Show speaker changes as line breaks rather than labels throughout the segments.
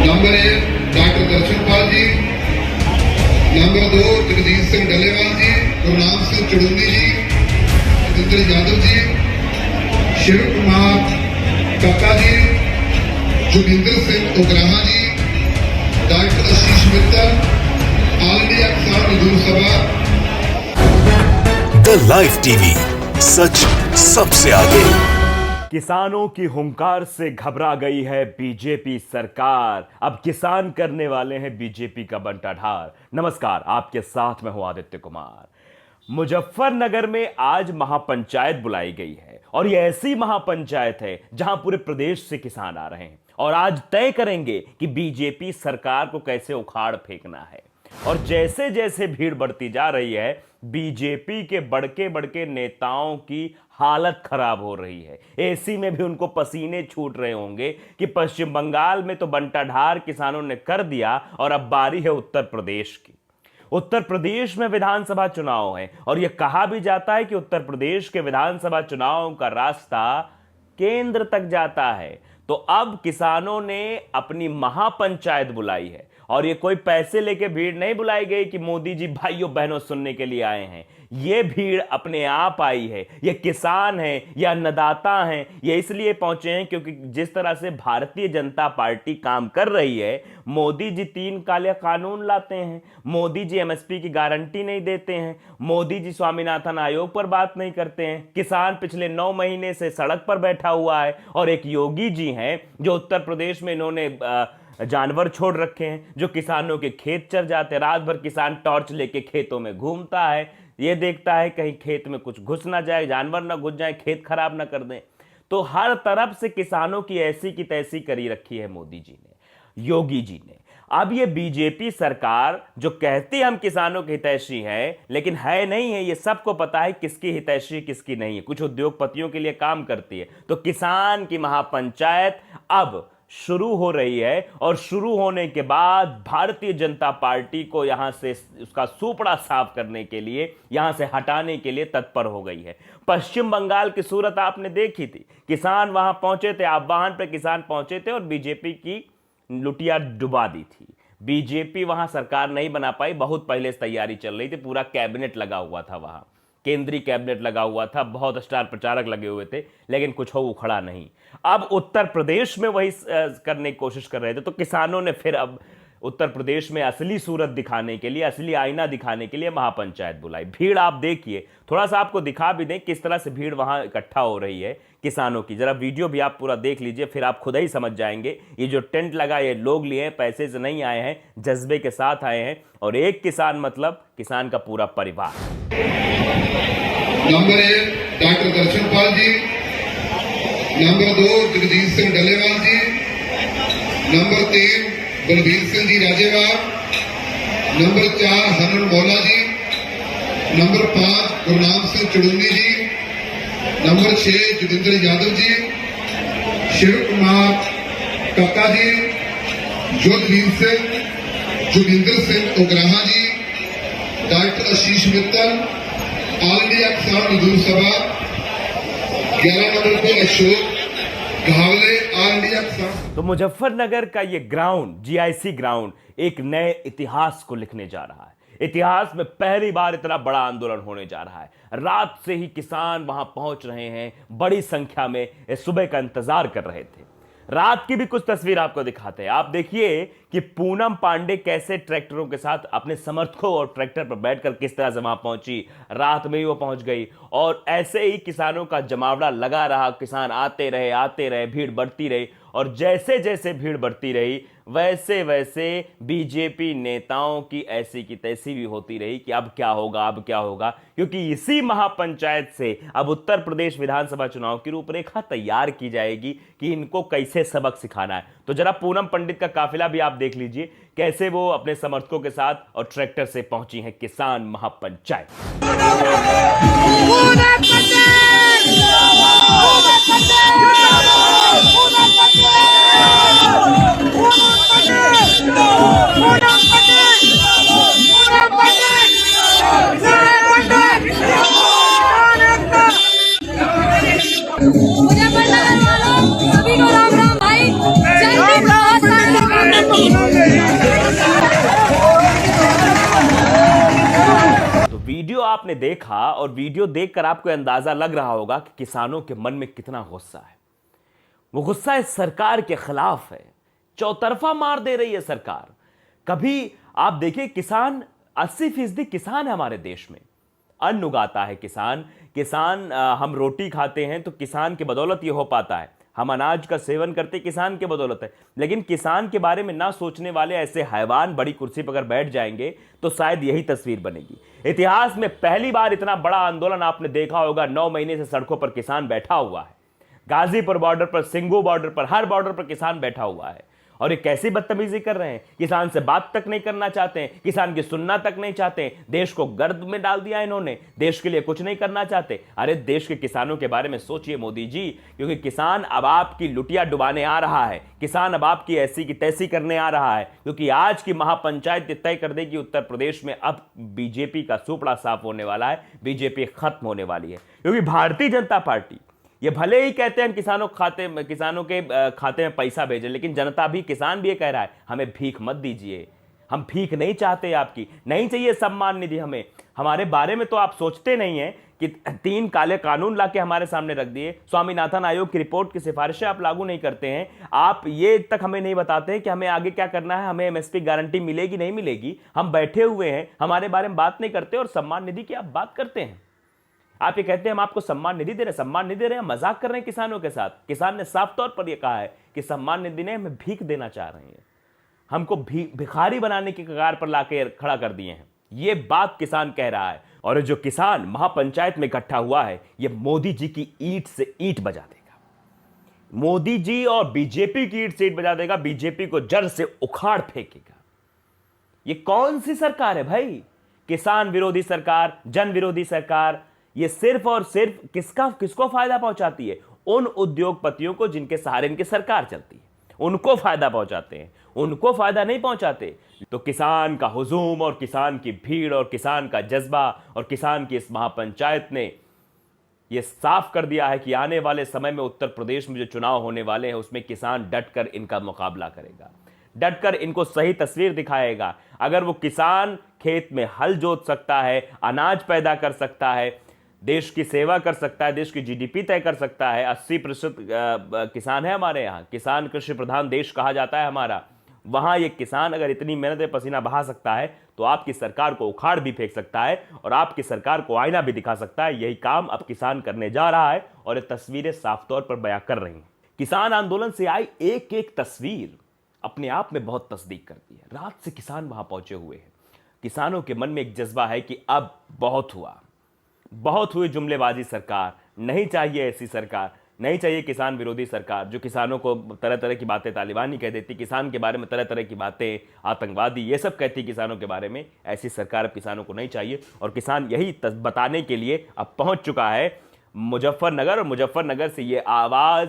Number 1 doctor Darshanpal जी, number 2 Jagjit Singh डलेवाल जी, गुरनाम सिंह चुड़ूनी जी, जितेंद्र यादव जी, शिव कुमार कक्का जी, जोगिंदर सिंह उगराहा जी, doctor आशीष Mittal, all India किसान मजदूर सभा।
द लाइव टीवी, सच सबसे आगे।
किसानों की हुंकार से घबरा गई है बीजेपी सरकार। अब किसान करने वाले हैं बीजेपी का बंटाढार। नमस्कार, आपके साथ मैं हूं आदित्य कुमार। मुजफ्फरनगर में आज महापंचायत बुलाई गई है और यह ऐसी महापंचायत है जहां पूरे प्रदेश से किसान आ रहे हैं और आज तय करेंगे कि बीजेपी सरकार को कैसे उखाड़ फेंकना है। और जैसे जैसे भीड़ बढ़ती जा रही है, बीजेपी के बड़के बड़के नेताओं की हालत खराब हो रही है। एसी में भी उनको पसीने छूट रहे होंगे कि पश्चिम बंगाल में तो बंटाढार किसानों ने कर दिया और अब बारी है उत्तर प्रदेश की। उत्तर प्रदेश में विधानसभा चुनाव है और यह कहा भी जाता है कि उत्तर प्रदेश के विधानसभा चुनाव का रास्ता केंद्र तक जाता है। तो अब किसानों ने अपनी महापंचायत बुलाई है और ये कोई पैसे लेके भीड़ नहीं बुलाई गई कि मोदी जी भाइयों बहनों सुनने के लिए आए हैं। ये भीड़ अपने आप आई है। ये किसान हैं या अन्नदाता हैं, ये इसलिए पहुंचे हैं क्योंकि जिस तरह से भारतीय जनता पार्टी काम कर रही है, मोदी जी 3 काले कानून लाते हैं, मोदी जी एमएसपी की गारंटी नहीं देते हैं, मोदी जी स्वामीनाथन आयोग पर बात नहीं करते हैं, किसान पिछले 9 महीने से सड़क पर बैठा हुआ है और एक योगी जी हैं जो उत्तर प्रदेश में इन्होंने जानवर छोड़ रखे हैं, जो किसानों के खेत चर जाते हैं। रात भर किसान टॉर्च लेके खेतों में घूमता है, ये देखता है कहीं खेत में कुछ घुस ना जाए, जानवर ना घुस जाए, खेत खराब ना कर दें। तो हर तरफ से किसानों की ऐसी की तैसी करी रखी है मोदी जी ने, योगी जी ने। अब ये बीजेपी सरकार जो कहती है हम किसानों की हितैषी है, लेकिन है नहीं है। ये सबको पता है किसकी हितैषी किसकी नहीं है। कुछ उद्योगपतियों के लिए काम करती है। तो किसान की महापंचायत अब शुरू हो रही है और शुरू होने के बाद भारतीय जनता पार्टी को यहां से उसका सूपड़ा साफ करने के लिए, यहां से हटाने के लिए तत्पर हो गई है। पश्चिम बंगाल की सूरत आपने देखी थी। किसान वहां पहुंचे थे, आह्वान पर किसान पहुंचे थे और बीजेपी की लुटिया डुबा दी थी। बीजेपी वहां सरकार नहीं बना पाई। बहुत पहले से तैयारी चल रही थी। पूरा कैबिनेट लगा हुआ था, वहां केंद्रीय कैबिनेट लगा हुआ था, बहुत स्टार प्रचारक लगे हुए थे, लेकिन कुछ हो उखड़ा नहीं। अब उत्तर प्रदेश में वही करने की कोशिश कर रहे थे। तो किसानों ने फिर अब उत्तर प्रदेश में असली सूरत दिखाने के लिए, असली आईना दिखाने के लिए महापंचायत बुलाई। भीड़ आप देखिए, थोड़ा सा आपको दिखा भी दें किस तरह से भीड़ वहां इकट्ठा हो रही है किसानों की। जरा वीडियो भी आप पूरा देख लीजिए, फिर आप खुद ही समझ जाएंगे। ये जो टेंट लगा, ये लोग लिए हैं, पैसे से नहीं आए हैं, जज्बे के साथ आए हैं। और एक किसान मतलब किसान का पूरा परिवार।
नंबर 1 डॉक्टर दर्शनपाल जी, नंबर 2 जगजीत सिंह डलेवाल जी, नंबर 3 बलबीर सिंह जी राजेवाल, नंबर 4 हनन मौला जी, नंबर 5 गुरनाम सिंह चुड़ूनी जी, नंबर 6 जितेंद्र यादव जी, शिव कुमार कक्का जी, जोगिंदर सिंह उगराहा जी, डॉक्टर आशीष मित्तल, ऑल इंडिया किसान मजदूर सभा। 11 नंबर पे अशोक घावले, ऑल इंडिया किसान।
तो मुजफ्फरनगर का ये ग्राउंड, जीआईसी ग्राउंड, एक नए इतिहास को लिखने जा रहा है। इतिहास में पहली बार इतना बड़ा आंदोलन होने जा रहा है। रात से ही किसान वहां पहुंच रहे हैं, बड़ी संख्या में सुबह का इंतजार कर रहे थे। रात की भी कुछ तस्वीर आपको दिखाते हैं। आप देखिए कि पूनम पांडे कैसे ट्रैक्टरों के साथ अपने समर्थकों और ट्रैक्टर पर बैठकर किस तरह से वहां पहुंची। रात में ही वो पहुंच गई और ऐसे ही किसानों का जमावड़ा लगा रहा। किसान आते रहे, भीड़ बढ़ती रही और जैसे जैसे भीड़ बढ़ती रही, वैसे वैसे बीजेपी नेताओं की ऐसी की तैसी भी होती रही कि अब क्या होगा, क्योंकि इसी महापंचायत से अब उत्तर प्रदेश विधानसभा चुनाव की रूपरेखा तैयार की जाएगी कि इनको कैसे सबक सिखाना है। तो जरा पूनम पंडित का काफिला भी आप देख लीजिए, कैसे वो अपने समर्थकों के साथ और ट्रैक्टर से पहुंची हैं किसान महापंचायत।
सभी को राम राम भाई।
आपने देखा और वीडियो देखकर आपको अंदाजा लग रहा होगा कि किसानों के मन में कितना गुस्सा है। वो गुस्सा इस सरकार के खिलाफ है। चौतरफा मार दे रही है सरकार। कभी आप देखिए, किसान 80% किसान है हमारे देश में। अन्न उगाता है किसान हम रोटी खाते हैं तो किसान की बदौलत ये हो पाता है। हम अनाज का सेवन करते किसान के बदौलत है। लेकिन किसान के बारे में ना सोचने वाले ऐसे हैवान बड़ी कुर्सी पर अगर बैठ जाएंगे तो शायद यही तस्वीर बनेगी। इतिहास में पहली बार इतना बड़ा आंदोलन आपने देखा होगा। 9 महीने से सड़कों पर किसान बैठा हुआ है। गाजीपुर बॉर्डर पर, सिंगू बॉर्डर पर, हर बॉर्डर पर किसान बैठा हुआ है। और ये कैसी बदतमीजी कर रहे हैं। किसान से बात तक नहीं करना चाहते हैं, किसान की सुनना तक नहीं चाहते हैं। देश को गर्द में डाल दिया इन्होंने, देश के लिए कुछ नहीं करना चाहते। अरे देश के किसानों के बारे में सोचिए मोदी जी, क्योंकि किसान अब आपकी लुटिया डुबाने आ रहा है। किसान अब आपकी ऐसी की तैसी करने आ रहा है, क्योंकि आज की महापंचायत तय कर देगी उत्तर प्रदेश में अब बीजेपी का सुपड़ा साफ होने वाला है। बीजेपी खत्म होने वाली है, क्योंकि भारतीय जनता पार्टी, ये भले ही कहते हैं हम किसानों के खाते में पैसा भेजें, लेकिन जनता भी, किसान भी ये कह रहा है हमें भीख मत दीजिए। हम भीख नहीं चाहते, आपकी नहीं चाहिए सम्मान निधि हमें। हमारे बारे में तो आप सोचते नहीं हैं कि 3 काले कानून लाके हमारे सामने रख दिए। स्वामीनाथन आयोग की रिपोर्ट की सिफारिशें आप लागू नहीं करते हैं। आप ये तक हमें नहीं बताते हैं कि हमें आगे क्या करना है, हमें एमएसपी गारंटी मिलेगी नहीं मिलेगी। हम बैठे हुए हैं, हमारे बारे में बात नहीं करते और सम्मान निधि की आप बात करते हैं। आप ये कहते हैं हम आपको सम्मान निधि दे रहे हैं, सम्मान नहीं दे रहे हैं, मजाक कर रहे हैं किसानों के साथ। किसान ने साफ तौर पर यह कहा है कि सम्मान निधि ने हमें भीख देना चाह रहे हैं, हमको भिखारी बनाने की कगार पर लाके खड़ा कर दिए हैं। ये बात किसान कह रहा है। और जो किसान महापंचायत में इकट्ठा हुआ है, ये मोदी जी की ईंट से ईंट बजा देगा। मोदी जी और बीजेपी की ईंट से ईंट बजा देगा, बीजेपी को जड़ से उखाड़ फेंकेगा। ये कौन सी सरकार है भाई? किसान विरोधी सरकार, जन विरोधी सरकार। ये सिर्फ और सिर्फ किसको फायदा पहुंचाती है? उन उद्योगपतियों को जिनके सहारे इनकी सरकार चलती है, उनको फायदा पहुंचाते हैं, उनको फायदा नहीं पहुंचाते। तो किसान का हुजूम और किसान की भीड़ और किसान का जज्बा और किसान की इस महापंचायत ने यह साफ कर दिया है कि आने वाले समय में उत्तर प्रदेश में जो चुनाव होने वाले हैं उसमें किसान डटकर इनका मुकाबला करेगा, डटकर इनको सही तस्वीर दिखाएगा। अगर वो किसान खेत में हल जोत सकता है, अनाज पैदा कर सकता है, देश की सेवा कर सकता है, देश की जीडीपी तय कर सकता है। 80% किसान है हमारे यहाँ। किसान कृषि प्रधान देश कहा जाता है हमारा। वहाँ ये किसान अगर इतनी मेहनत पसीना बहा सकता है तो आपकी सरकार को उखाड़ भी फेंक सकता है और आपकी सरकार को आईना भी दिखा सकता है। यही काम अब किसान करने जा रहा है और ये तस्वीरें साफ तौर पर बयां कर रही हैं। किसान आंदोलन से आई एक एक तस्वीर अपने आप में बहुत तस्दीक करती है। रात से किसान वहां पहुंचे हुए हैं। किसानों के मन में एक जज्बा है कि अब बहुत हुआ, बहुत हुई जुमलेबाजी सरकार। नहीं चाहिए ऐसी सरकार, नहीं चाहिए किसान विरोधी सरकार जो किसानों को तरह तरह की बातें तालिबानी कह देती, किसान के बारे में तरह तरह की बातें आतंकवादी, ये सब कहती किसानों के बारे में। ऐसी सरकार अब किसानों को नहीं चाहिए और किसान यही बताने के लिए अब पहुंच चुका है मुजफ्फरनगर। और मुजफ्फरनगर से ये आवाज़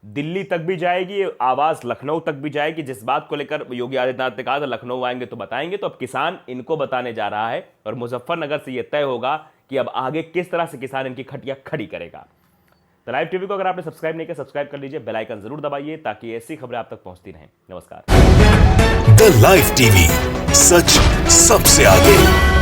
दिल्ली तक भी जाएगी, आवाज़ लखनऊ तक भी जाएगी। जिस बात को लेकर योगी आदित्यनाथ ने कहा था लखनऊ आएंगे तो बताएंगे, तो अब किसान इनको बताने जा रहा है और मुजफ्फरनगर से यह तय होगा कि अब आगे किस तरह से किसान इनकी खटिया खड़ी करेगा। तो लाइव टीवी को अगर आपने सब्सक्राइब नहीं किया, सब्सक्राइब कर लीजिए, बेल आइकन जरूर दबाइए ताकि ऐसी खबरें आप तक पहुंचती रहें। नमस्कार।
द लाइव टीवी, सच सबसे आगे।